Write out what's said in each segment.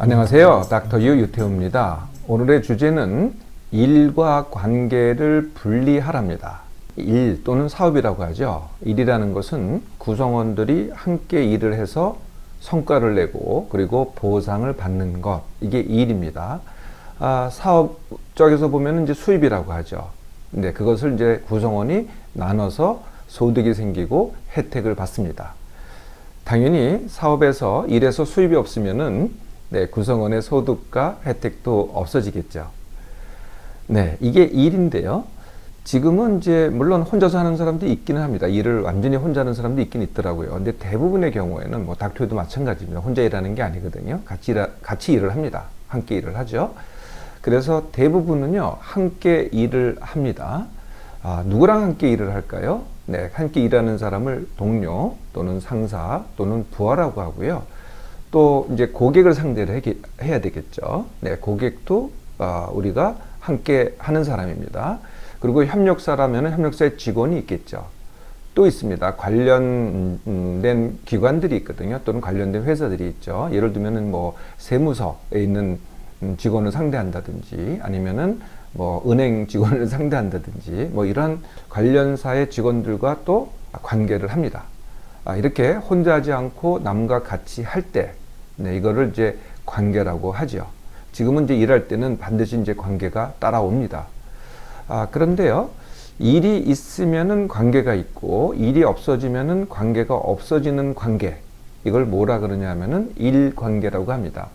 안녕하세요. 닥터 유 유태우입니다. 오늘의 주제는 일과 관계를 분리하랍니다. 일 또는 사업이라고 하죠. 일이라는 것은 구성원들이 함께 일을 해서 성과를 내고 그리고 보상을 받는 것, 이게 일입니다. 사업 쪽에서 보면 이제 수입이라고 하죠. 근데 그것을 이제 구성원이 나눠서 소득이 생기고 혜택을 받습니다. 당연히 사업에서 일에서 수입이 없으면은 구성원의 소득과 혜택도 없어지겠죠. 이게 일인데요. 지금은 이제 물론 혼자서 하는 사람도 있기는 합니다. 일을 완전히 혼자 하는 사람도 있긴 있더라고요. 근데 대부분의 경우에는 뭐 닥터도 마찬가지입니다. 혼자 일하는 게 아니거든요. 같이 일을 합니다. 함께 일을 하죠. 그래서 대부분은요, 함께 일을 합니다. 누구랑 함께 일을 할까요? 함께 일하는 사람을 동료 또는 상사 또는 부하라고 하고요. 또 이제 고객을 상대로 해야 되겠죠. 고객도 우리가 함께 하는 사람입니다. 그리고 협력사라면 협력사의 직원이 있겠죠. 또 있습니다. 관련된 기관들이 있거든요. 또는 관련된 회사들이 있죠. 예를 들면은 뭐 세무서에 있는 직원을 상대한다든지 아니면은 뭐 은행 직원을 상대한다든지 뭐 이런 관련사의 직원들과 또 관계를 합니다. 이렇게 혼자 하지 않고 남과 같이 할 때, 이거를 이제 관계라고 하죠. 지금은 이제 일할 때는 반드시 이제 관계가 따라옵니다. 그런데요, 일이 있으면은 관계가 있고, 일이 없어지면은 관계가 없어지는 관계. 이걸 뭐라 그러냐면은 일관계라고 합니다.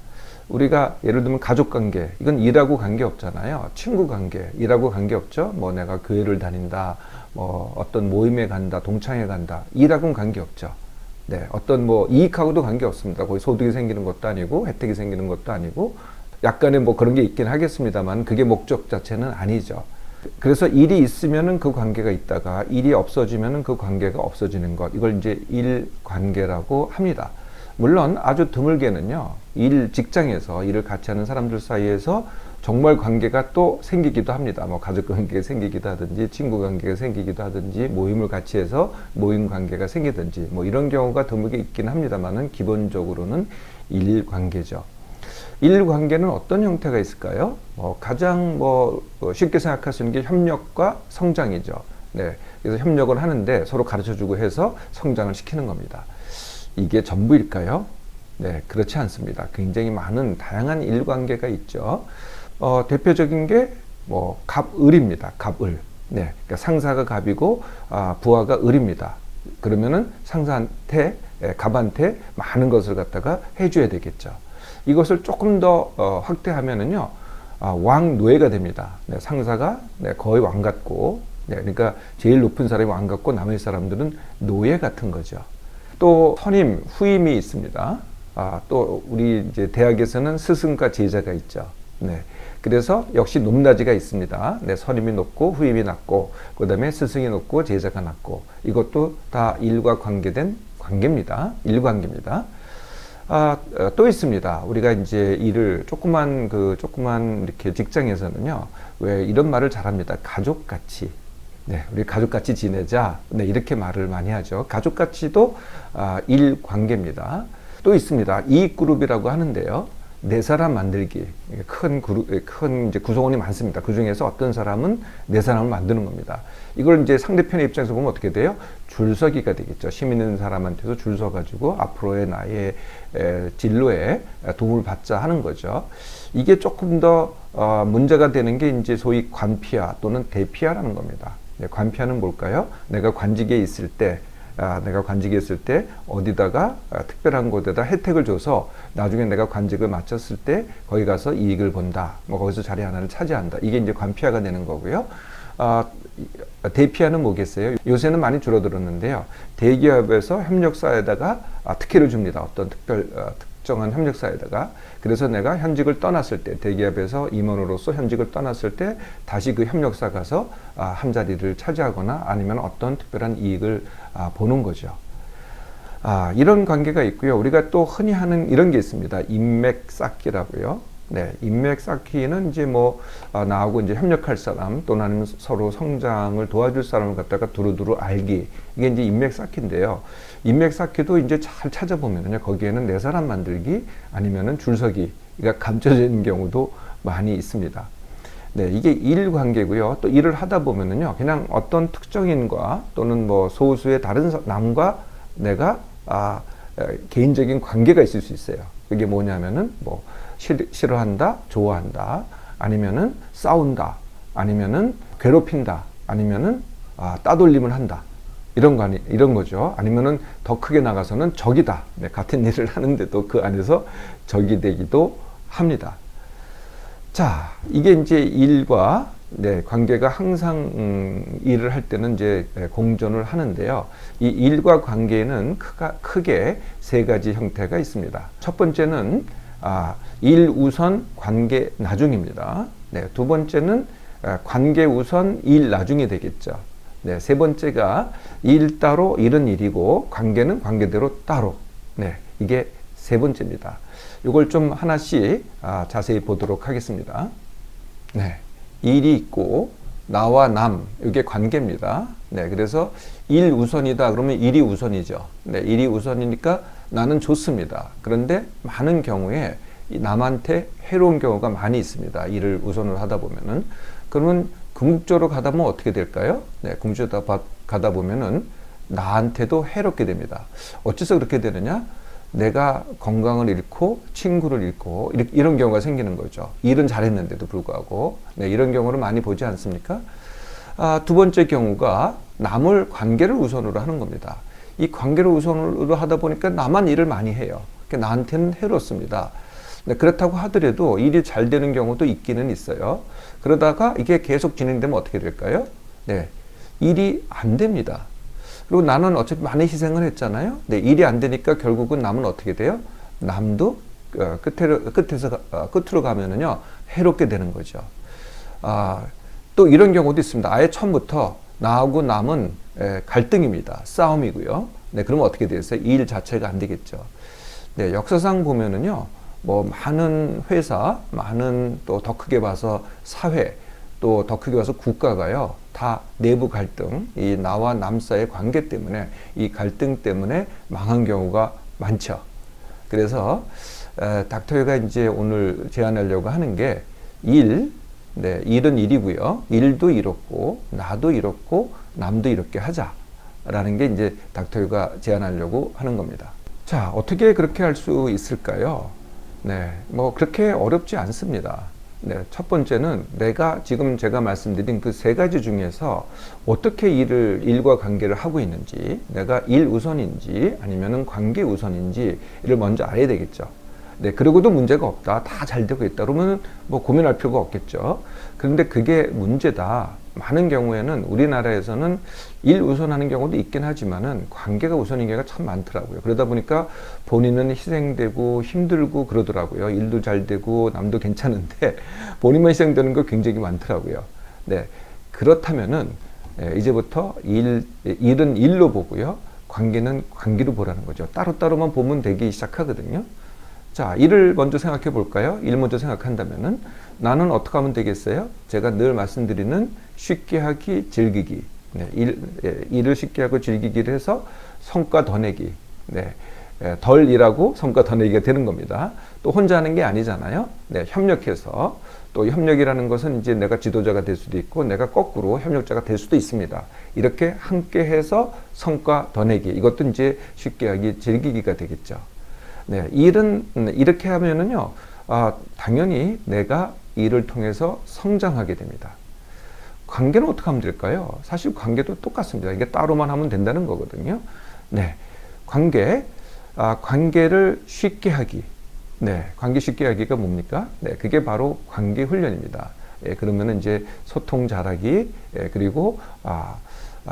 우리가 예를 들면 가족 관계, 이건 일하고 관계 없잖아요. 친구 관계, 일하고 관계 없죠. 뭐 내가 교회를 다닌다, 뭐 어떤 모임에 간다, 동창회 간다, 일하고는 관계 없죠. 어떤 뭐 이익하고도 관계 없습니다. 거기 소득이 생기는 것도 아니고 혜택이 생기는 것도 아니고 약간의 뭐 그런 게 있긴 하겠습니다만 그게 목적 자체는 아니죠. 그래서 일이 있으면은 그 관계가 있다가 일이 없어지면은 그 관계가 없어지는 것, 이걸 이제 일관계라고 합니다. 물론 아주 드물게는요, 직장에서 일을 같이 하는 사람들 사이에서 정말 관계가 또 생기기도 합니다. 뭐 가족 관계가 생기기도 하든지 친구 관계가 생기기도 하든지 모임을 같이 해서 모임 관계가 생기든지 뭐 이런 경우가 드물게 있긴 합니다만은 기본적으로는 일 관계죠. 일 관계는 어떤 형태가 있을까요? 가장 쉽게 생각할 수 있는 게 협력과 성장이죠. 그래서 협력을 하는데 서로 가르쳐주고 해서 성장을 시키는 겁니다. 이게 전부일까요? 그렇지 않습니다. 굉장히 많은 다양한 일관계가 있죠. 대표적인 게 갑을입니다. 갑을. 그러니까 상사가 갑이고 부하가 을입니다. 그러면은 상사한테 갑한테 많은 것을 갖다가 해줘야 되겠죠. 이것을 조금 더 확대하면은요, 왕노예가 됩니다. 상사가 거의 왕 같고, 그러니까 제일 높은 사람이 왕 같고 나머지 사람들은 노예 같은 거죠. 또 선임, 후임이 있습니다. 또 우리 이제 대학에서는 스승과 제자가 있죠. 그래서 역시 높낮이가 있습니다. 선임이 높고 후임이 낮고 그다음에 스승이 높고 제자가 낮고 이것도 다 일과 관계된 관계입니다. 일관계입니다. 또 있습니다. 우리가 이제 일을 조그만 이렇게 직장에서는요, 왜 이런 말을 잘합니다. 가족같이. 우리 가족같이 지내자. 이렇게 말을 많이 하죠. 가족같이도 일 관계입니다. 또 있습니다. 이익그룹이라고 하는데요. 네 사람 만들기. 큰 이제 구성원이 많습니다. 그 중에서 어떤 사람은 네 사람을 만드는 겁니다. 이걸 이제 상대편의 입장에서 보면 어떻게 돼요? 줄서기가 되겠죠. 힘 있는 사람한테도 줄 서가지고 앞으로의 나의 진로에 도움을 받자 하는 거죠. 이게 조금 더 문제가 되는 게 이제 소위 관피아 또는 대피아라는 겁니다. 관피아는 뭘까요? 내가 관직에 있을 때 어디다가 특별한 곳에다 혜택을 줘서 나중에 내가 관직을 마쳤을 때 거기 가서 이익을 본다. 거기서 자리 하나를 차지한다. 이게 이제 관피아가 되는 거고요. 대피아는 뭐겠어요? 요새는 많이 줄어들었는데요. 대기업에서 협력사에다가 특혜를 줍니다. 어떤 특정한 협력사에다가. 그래서 내가 현직을 떠났을 때, 대기업에서 임원으로서 현직을 떠났을 때 다시 그 협력사 가서 한 자리를 차지하거나 아니면 어떤 특별한 이익을 보는 거죠. 이런 관계가 있고요. 우리가 또 흔히 하는 이런 게 있습니다. 인맥 쌓기라고요. 인맥 쌓기는 이제 나하고 이제 협력할 사람 또는 아니면 서로 성장을 도와줄 사람을 갖다가 두루두루 알기. 이게 이제 인맥 쌓기인데요. 인맥 쌓기도 이제 잘 찾아보면요. 거기에는 네 사람 만들기 아니면은 줄서기 감춰져 있는 경우도 많이 있습니다. 네, 이게 일 관계고요. 또 일을 하다 보면은요, 그냥 어떤 특정인과 또는 뭐 소수의 다른 남과 내가 개인적인 관계가 있을 수 있어요. 그게 뭐냐면은 뭐 싫어한다, 좋아한다, 아니면은 싸운다, 아니면은 괴롭힌다, 아니면은 따돌림을 한다. 이런 거죠. 아니면은 더 크게 나가서는 적이다. 네, 같은 일을 하는데도 그 안에서 적이 되기도 합니다. 자, 이게 이제 일과 관계가 항상 일을 할 때는 이제 공존을 하는데요. 이 일과 관계에는 크게 세 가지 형태가 있습니다. 첫 번째는 일 우선 관계 나중입니다. 네, 두 번째는 관계 우선 일 나중이 되겠죠. 네, 세 번째가 일 따로 일은 일이고 관계는 관계대로 따로. 네, 이게 세 번째입니다. 이걸 좀 하나씩 자세히 보도록 하겠습니다. 네, 일이 있고 나와 남, 이게 관계입니다. 네, 그래서 일 우선이다 그러면 일이 우선이죠. 네, 일이 우선이니까 나는 좋습니다. 그런데 많은 경우에 남한테 해로운 경우가 많이 있습니다. 일을 우선을 하다 보면은. 그러면 궁극적으로 가다 보면 어떻게 될까요? 네, 궁극적으로 가다 보면은 나한테도 해롭게 됩니다. 어째서 그렇게 되느냐? 내가 건강을 잃고 친구를 잃고 이런 경우가 생기는 거죠. 일은 잘했는데도 불구하고. 네, 이런 경우를 많이 보지 않습니까? 두 번째 경우가 남을 관계를 우선으로 하는 겁니다. 이 관계를 우선으로 하다 보니까 나만 일을 많이 해요. 그러니까 나한테는 해롭습니다. 네, 그렇다고 하더라도 일이 잘 되는 경우도 있기는 있어요. 그러다가 이게 계속 진행되면 어떻게 될까요? 네, 일이 안 됩니다. 그리고 나는 어차피 많은 희생을 했잖아요. 네, 일이 안 되니까 결국은 남은 어떻게 돼요? 남도 끝으로 가면은요, 해롭게 되는 거죠. 또 이런 경우도 있습니다. 아예 처음부터 나하고 남은 갈등입니다. 싸움이고요. 네, 그러면 어떻게 되겠어요? 일 자체가 안 되겠죠. 네, 역사상 보면은요, 뭐 많은 회사, 많은 또 더 크게 봐서 사회, 또 더 크게 봐서 국가가요, 다 내부 갈등, 이 나와 남 사이의 관계 때문에, 이 갈등 때문에 망한 경우가 많죠. 그래서 닥터유가 이제 오늘 제안하려고 하는 게 일은 일이고요. 일도 이렇고 나도 이렇고 남도 이렇게 하자라는 게 이제 닥터유가 제안하려고 하는 겁니다. 자, 어떻게 그렇게 할 수 있을까요? 네, 뭐 그렇게 어렵지 않습니다. 네, 첫 번째는 내가 지금 제가 말씀드린 그 세 가지 중에서 어떻게 일과 관계를 하고 있는지, 내가 일 우선인지 아니면은 관계 우선인지를 먼저 알아야 되겠죠. 네, 그러고도 문제가 없다, 다 잘 되고 있다 그러면 뭐 고민할 필요가 없겠죠. 그런데 그게 문제다. 많은 경우에는 우리나라에서는 일 우선하는 경우도 있긴 하지만은 관계가 우선인 경우가 참 많더라고요. 그러다 보니까 본인은 희생되고 힘들고 그러더라고요. 일도 잘 되고 남도 괜찮은데 본인만 희생되는 거 굉장히 많더라고요. 네, 그렇다면은 이제부터 일은 일로 보고요, 관계는 관계로 보라는 거죠. 따로따로만 보면 되기 시작하거든요. 자, 일을 먼저 생각해 볼까요? 일 먼저 생각한다면은 나는 어떻게 하면 되겠어요? 제가 늘 말씀드리는 쉽게 하기, 즐기기. 네, 일을 쉽게 하고 즐기기를 해서 성과 더 내기. 네, 덜 일하고 성과 더 내기가 되는 겁니다. 또 혼자 하는 게 아니잖아요. 네, 협력해서. 또 협력이라는 것은 이제 내가 지도자가 될 수도 있고 내가 거꾸로 협력자가 될 수도 있습니다. 이렇게 함께 해서 성과 더 내기. 이것도 이제 쉽게 하기, 즐기기가 되겠죠. 네, 일은 이렇게 하면은요, 당연히 내가 일을 통해서 성장하게 됩니다. 관계는 어떻게 하면 될까요? 사실 관계도 똑같습니다. 이게 따로만 하면 된다는 거거든요. 네, 관계를 쉽게 하기. 네, 관계 쉽게 하기가 뭡니까? 네, 그게 바로 관계 훈련입니다. 그러면은 이제 소통 잘하기, 그리고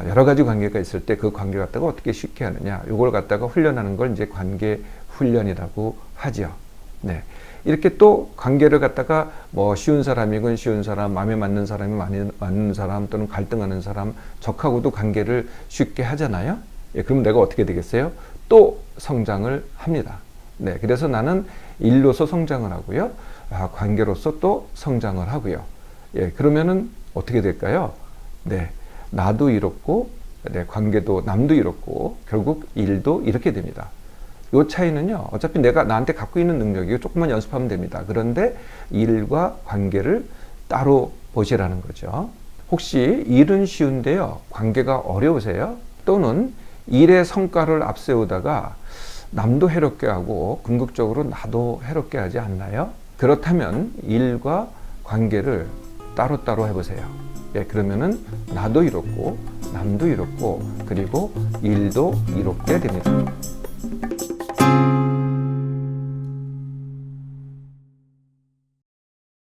여러 가지 관계가 있을 때 그 관계 갖다가 어떻게 쉽게 하느냐, 이걸 갖다가 훈련하는 걸 이제 관계 훈련이라고 하죠. 네. 이렇게 또 관계를 갖다가 뭐 쉬운 사람이건 쉬운 사람, 마음에 맞는 사람이 맞는 사람, 또는 갈등하는 사람, 적하고도 관계를 쉽게 하잖아요. 그럼 내가 어떻게 되겠어요? 또 성장을 합니다. 네. 그래서 나는 일로서 성장을 하고요. 관계로서 또 성장을 하고요. 그러면은 어떻게 될까요? 네. 나도 이렇고, 네, 관계도 남도 이렇고, 결국 일도 이렇게 됩니다. 요 차이는요, 어차피 내가 나한테 갖고 있는 능력이고 조금만 연습하면 됩니다. 그런데 일과 관계를 따로 보시라는 거죠. 혹시 일은 쉬운데요, 관계가 어려우세요? 또는 일의 성과를 앞세우다가 남도 해롭게 하고 궁극적으로 나도 해롭게 하지 않나요? 그렇다면 일과 관계를 따로따로 해보세요. 예, 그러면은 나도 이롭고 남도 이롭고 그리고 일도 이롭게 됩니다.